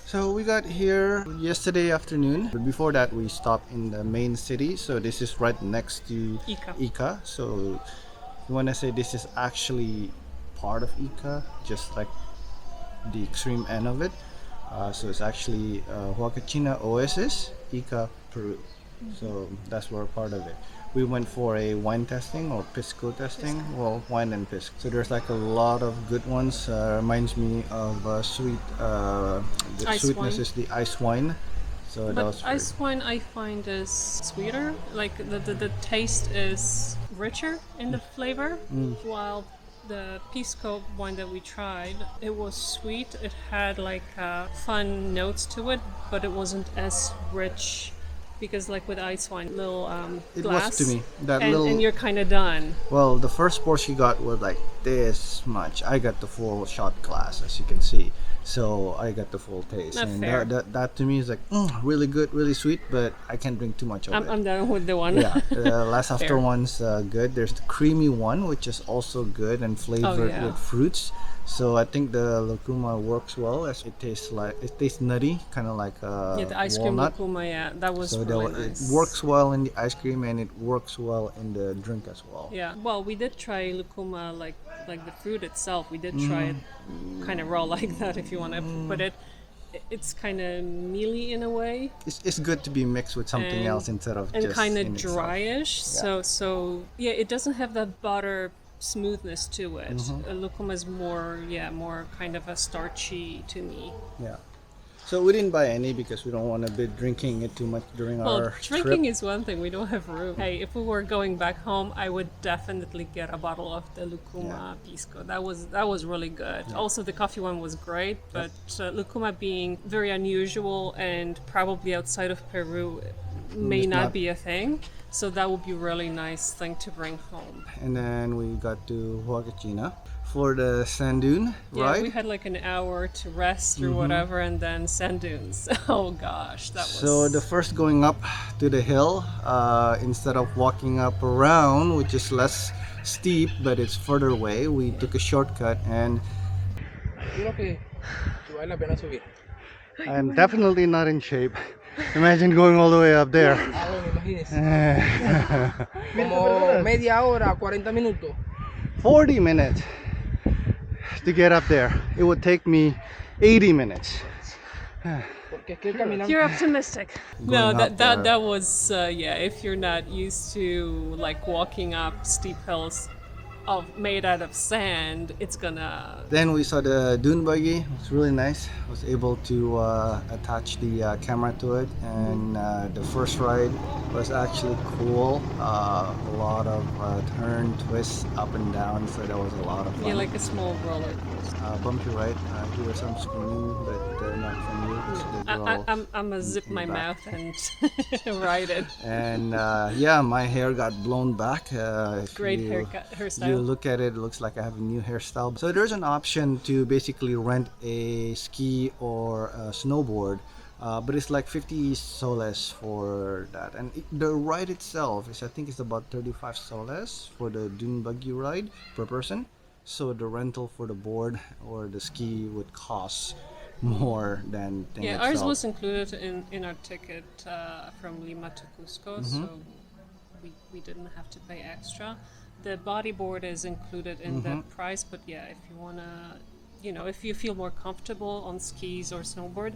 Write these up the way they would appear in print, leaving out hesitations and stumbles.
So we got here yesterday afternoon. But before that, we stopped in the main city. So this is right next to Ica. So you want to say this is actually part of Ica, just like the extreme end of it. So it's actually Huacachina Oasis, Ica, Peru. So that's where part of it. We went for a wine tasting or pisco tasting. Well, wine and pisco. So there's like a lot of good ones. Reminds me of sweet. The Ice sweetness wine. is the ice wine. So that But was ice wine I find is sweeter. Like the taste is richer in the flavor. While the pisco wine that we tried, it was sweet. It had like fun notes to it, but it wasn't as rich. Because like with ice wine, little it was glass, to me that and little. you're kind of done. Well, the first pour she got was like this much. I got the full shot glass, as you can see. So I got the full taste. Not And fair. that to me is like really good, really sweet, but I can't drink too much of it. I'm done with the one. Yeah, the last after Fair. one's good. There's the creamy one, which is also good and flavored yeah. with fruits. So I think the lucuma works well. As it tastes nutty, kind of like Yeah, the ice cream walnut. lucuma, yeah, that was So really it nice. works well in the ice cream and it works well in the drink as well. Yeah, well, we did try lucuma, like the fruit itself. We did try it kind of raw like that, if you want to put it. It's kind of mealy in a way, It's good to be mixed with something And- else instead of and just kind in of itself. dryish. So yeah, it doesn't have that butter smoothness to it. Lucuma is more kind of a starchy to me. Yeah. So we didn't buy any because we don't want to be drinking it too much during Well, our drinking trip. is one thing. We don't have room. Hey, if we were going back home, I would definitely get a bottle of the lucuma pisco. That was really good. Also, the coffee one was great, but lucuma being very unusual and probably outside of Peru may It's not not- be a thing. So that would be a really nice thing to bring home. And then we got to Huacachina for the sand dune Yeah, ride. we had like an hour to rest or whatever, and then sand dunes. Oh gosh, that was. So the first going up to the hill, instead of walking up around, which is less steep but it's further away, we took a shortcut and Creo que vale la pena subir. I'm definitely not in shape. Imagine going all the way up there. Bueno, imagínense. Como media hora, 40 minutos. 40 minutes to get up there. It would take me 80 minutes. Porque es que caminando. You're optimistic. No, Going up, that was yeah. If you're not used to like walking up steep hills, made out of sand, it's gonna. Then we saw the dune buggy. It was really nice. I was able to attach the camera to it, and the first ride was actually cool. A lot of turn, twists, up and down. So that was a lot of fun. Yeah, like a small roller coaster. Bumpy ride. Hear some screaming, but they're not from you. So they're all I'm gonna zip in my the back. mouth and ride it. And yeah, my hair got blown back. Great You hairstyle. look at it, it looks like I have a new hairstyle. So there's an option to basically rent a ski or a snowboard, but it's like 50 soles for that. And the ride itself is, I think it's about 35 soles for the dune buggy ride per person. So the rental for the board or the ski would cost more than thing Yeah, itself. ours was included in our ticket from Lima to Cusco, so we didn't have to pay extra. The bodyboard is included in the price, but yeah, if you wanna, if you feel more comfortable on skis or snowboard,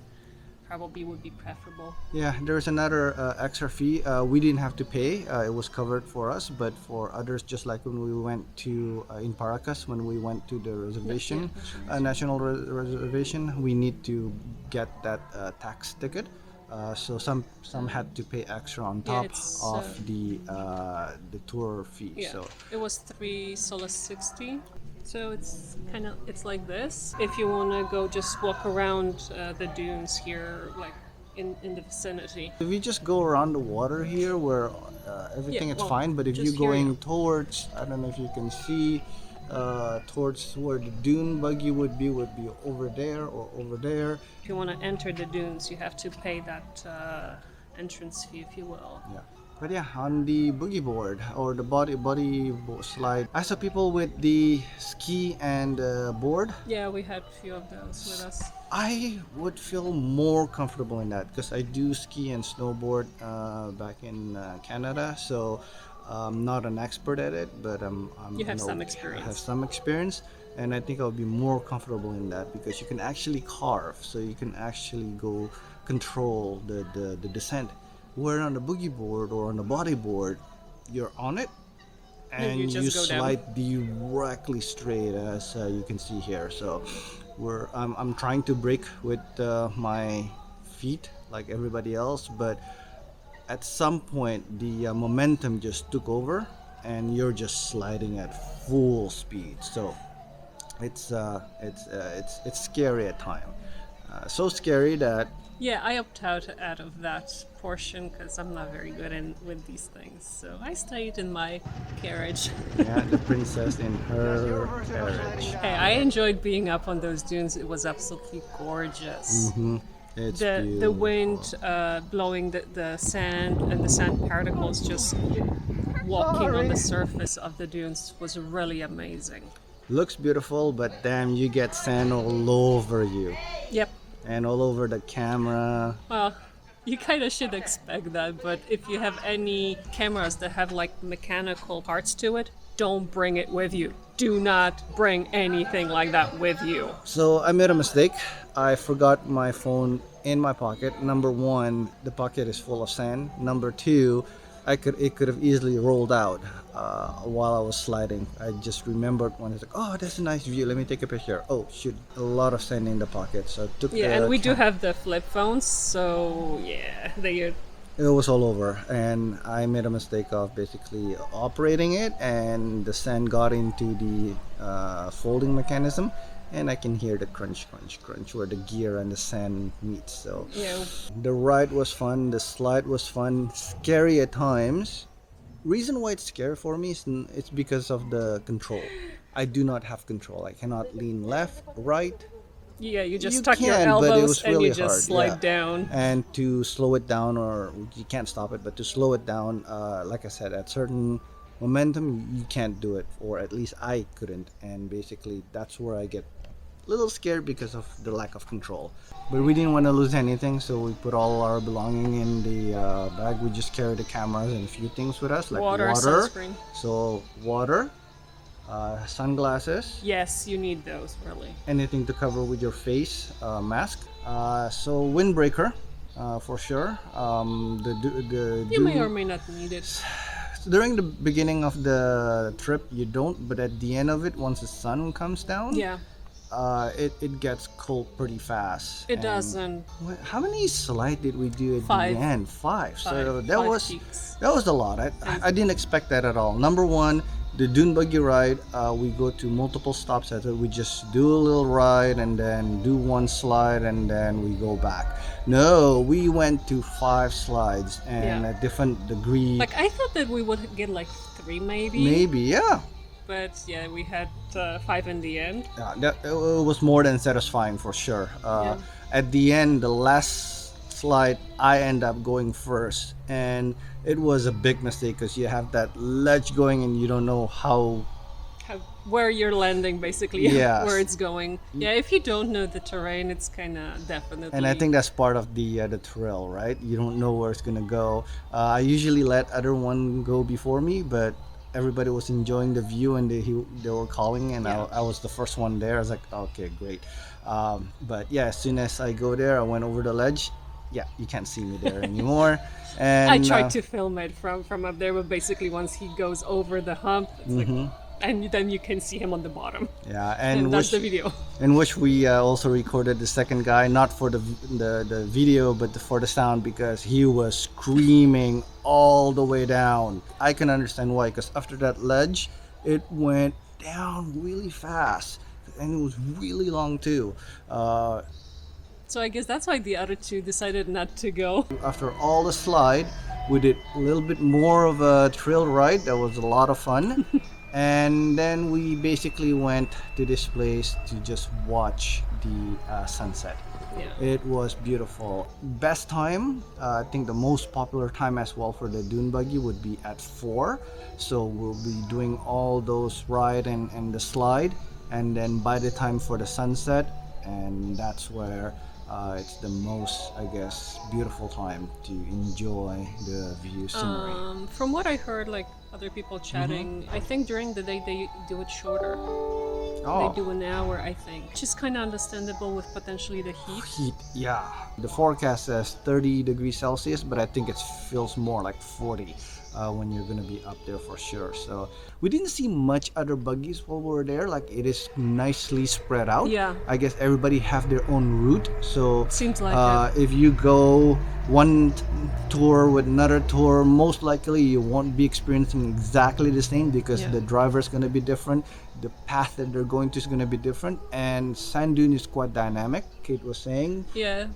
probably would be preferable. Yeah, there's another extra fee. We didn't have to pay. It was covered for us, but for others, just like when we went to in Paracas, when we went to the reservation, national reservation, we need to get that tax ticket. So some had to pay extra on top it's, of the tour fee. Yeah, So it was 3 soles 60. So it's like this. If you want to go just walk around the dunes here, like in the vicinity. if you just go around the water here, where everything Yeah, is well, fine, but if just you're here, going yeah. towards, I don't know if you can see, towards where the dune buggy would be over there or over there. If you want to enter the dunes, you have to pay that entrance fee, if you will. Yeah. But yeah, on the boogie board or the body slide, I saw people with the ski and board. Yeah, we had a few of those with us. I would feel more comfortable in that because I do ski and snowboard back in Canada. So I'm not an expert at it, but You have some I have experience. some experience, and I think I'll be more comfortable in that because you can actually carve, so you can actually go control the descent. Where on the boogie board or on the bodyboard, you're on it And you and you just go down. slide directly straight as you can see here. So I'm trying to brake with my feet like everybody else, but at some point the momentum just took over and you're just sliding at full speed. So it's scary at time. So scary that Yeah, I opt out of that portion because I'm not very good in with these things. So I stayed in my carriage. yeah, the princess in her carriage. Hey, I enjoyed being up on those dunes. It was absolutely gorgeous. It's The beautiful. wind blowing the sand and the sand particles just walking on the surface of the dunes was really amazing. Looks beautiful, but damn, you get sand all over you Yep. and all over the camera. Well, you kind of should expect that, but if you have any cameras that have like mechanical parts to it, don't bring it with you. Do not bring anything like that with you. So I made a mistake. I forgot my phone in my pocket. Number one, the pocket is full of sand. Number two, it could have easily rolled out while I was sliding. I just remembered when it's like, oh, that's a nice view. Let me take a picture. Oh shoot, a lot of sand in the pocket. So I took Yeah, the and we do cam- have the flip phones, so yeah, they It was all over, and I made a mistake of basically operating it, and the sand got into the folding mechanism, and I can hear the crunch, crunch, crunch where the gear and the sand meet. So yeah. the ride was fun, the slide was fun, scary at times. Reason why it's scary for me is it's because of the control. I do not have control. I cannot lean left, right. Yeah, you just You tuck your can, but it elbows was and really you just hard. slide Yeah. down. And to slow it down, or you can't stop it, but to slow it down, like I said, at certain momentum, you can't do it, or at least I couldn't. And basically, that's where I get a little scared because of the lack of control. But we didn't want to lose anything, so we put all our belonging in the bag. We just carried the cameras and a few things with us, like Water, water. sunscreen. So water, sunglasses, Yes, you need those, really. anything to cover with your face, mask. So windbreaker, for sure. You may or may not need it. During the beginning of the trip, you don't, but at the end of it, once the sun comes down, Yeah, it gets cold pretty fast. it And doesn't. how many slide did we do at Five. the end? Five. So Five- that five was peaks. that was a lot. I didn't expect that at all. Number one, the Dune Buggy ride. We go to multiple stops at it. We just do a little ride and then do one slide and then we go back. No, we went to 5 slides and Yeah. a different degree. Like, I thought that we would get like 3 maybe. Maybe, yeah. But yeah, we had 5 in the end. It was more than satisfying for sure. Yeah. At the end, the last slide, I end up going first, and it was a big mistake because you have that ledge going and you don't know how. Where you're landing, basically, Yes. where it's going. Yeah, if you don't know the terrain, it's kind of definitely. And I think that's part of the thrill, right? You don't know where it's gonna go. I usually let other one go before me, but everybody was enjoying the view and they were calling, and Yeah. I was the first one there. I was like, okay, great. But yeah, as soon as I go there, I went over the ledge. Yeah, you can't see me there anymore. And I tried to film it from up there, but basically once he goes over the hump, it's like, and then you can see him on the bottom. Yeah, And that's the video. in which we also recorded the second guy, not for the video, but for the sound, because he was screaming all the way down. I can understand why, because after that ledge, it went down really fast, and it was really long too. So I guess that's why the other two decided not to go. After all the slide, we did a little bit more of a trail ride. That was a lot of fun. And then we basically went to this place to just watch the sunset. Yeah. It was beautiful. Best time, I think the most popular time as well for the dune buggy would be at 4. So we'll be doing all those ride and the slide. And then by the time for the sunset, and that's where it's the most, I guess, beautiful time to enjoy the view scenery. From what I heard, like other people chatting, I think during the day they do it shorter. They do an hour, I think. Which is kind of understandable with potentially the heat. Heat, yeah. The forecast says 30 degrees Celsius, but I think it feels more like 40 when you're gonna be up there for sure. So we didn't see much other buggies while we were there. Like it is nicely spread out. Yeah. I guess everybody have their own route. So Seems like if you go one tour with another tour, most likely you won't be experiencing exactly the same because the driver is gonna be different. The path that they're going to is going to be different, and sand dune is quite dynamic. Kate was saying, yeah.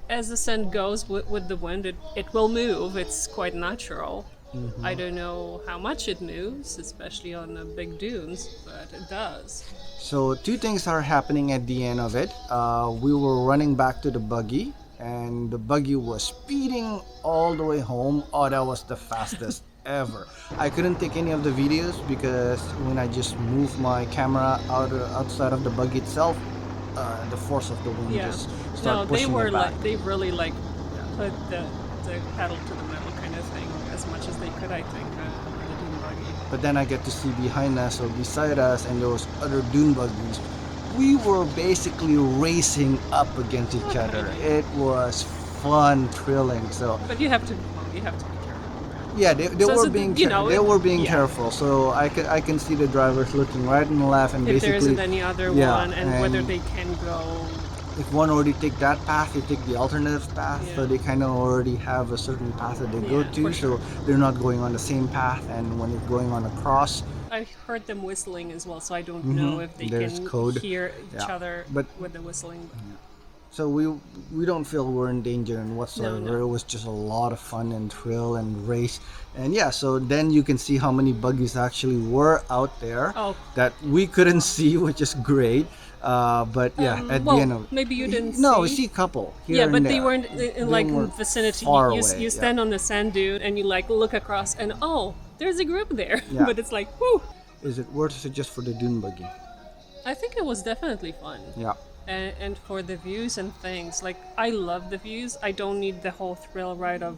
As the sand goes with the wind, it will move. It's quite natural. I don't know how much it moves, especially on the big dunes, but it does. so two things are happening at the end of it. We were running back to the buggy, and the buggy was speeding all the way home. Oh, that was the fastest ever. I couldn't take any of the videos because when I just moved my camera outside of the buggy itself, the force of the wind just started pushing it back. They really put the pedal to the metal kind of thing as much as they could, I think, on the dune buggy. But then I get to see behind us or beside us, and there was other dune buggies. We were basically racing up against each other. It was fun, thrilling. So But you have to be careful. yeah, they So were being they were being careful. So I can see the drivers looking right and left, and If there basically isn't any other one, and whether they can go. if one already take that path, they take the alternative path. So they kind of already have a certain path that they go to. for sure. So they're not going on the same path, and when you're going on a cross, I heard them whistling as well, so I don't know if they There's can code. hear each other But- with the whistling. so we don't feel we're in danger and whatsoever. No. It was just a lot of fun and thrill and race, and yeah. So then you can see how many buggies actually were out there that we couldn't see, which is great. But yeah, at the end of maybe you didn't no, we see. see a couple here and But there. they weren't in like weren't vicinity. far You away, stand on the sand dune and you like look across and there's a group there. Yeah. But it's like, whoo! Is it worth it just for the dune buggy? I think it was definitely fun. Yeah. And for the views and things, like I love the views. I don't need the whole thrill ride of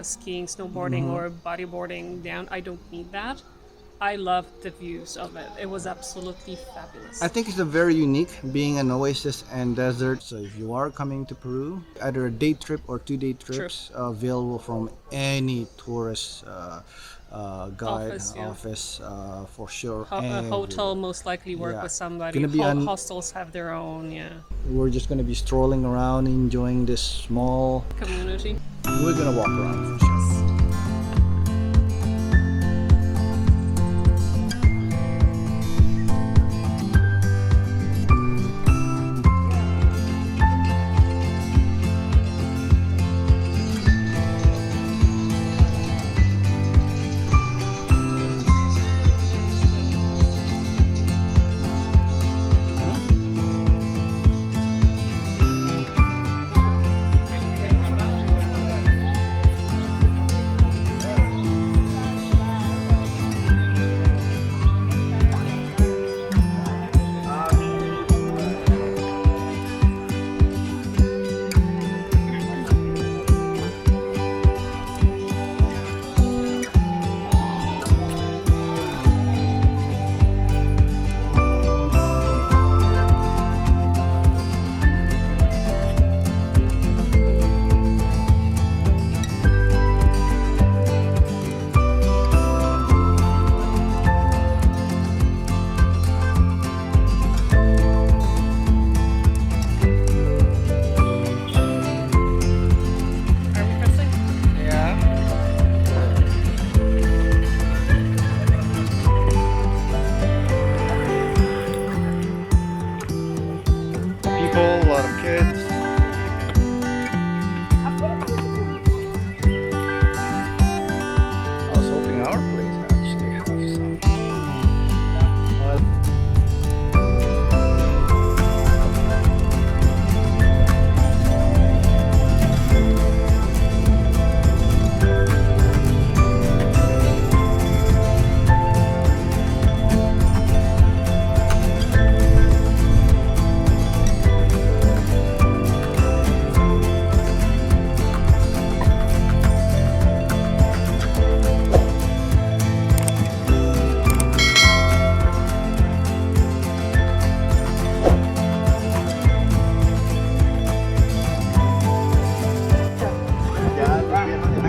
skiing, snowboarding, or bodyboarding down. I don't need that. I love the views of it. It was absolutely fabulous. I think it's a very unique being an oasis and desert. So if you are coming to Peru, either a day trip or 2-day trips available from any tourist guide office for sure. A hotel most likely work with somebody. Gonna be Hostels have their own, We're just gonna be strolling around, enjoying this small community. We're gonna walk around for sure.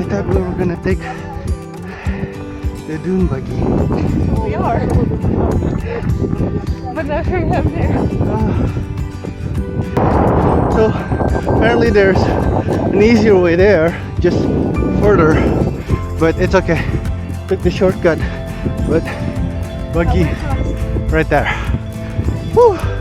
thought we were gonna take the Dune buggy. We are. But now we have there. So apparently there's an easier way there, just further, but it's okay. Took the shortcut, but buggy right there. Whew.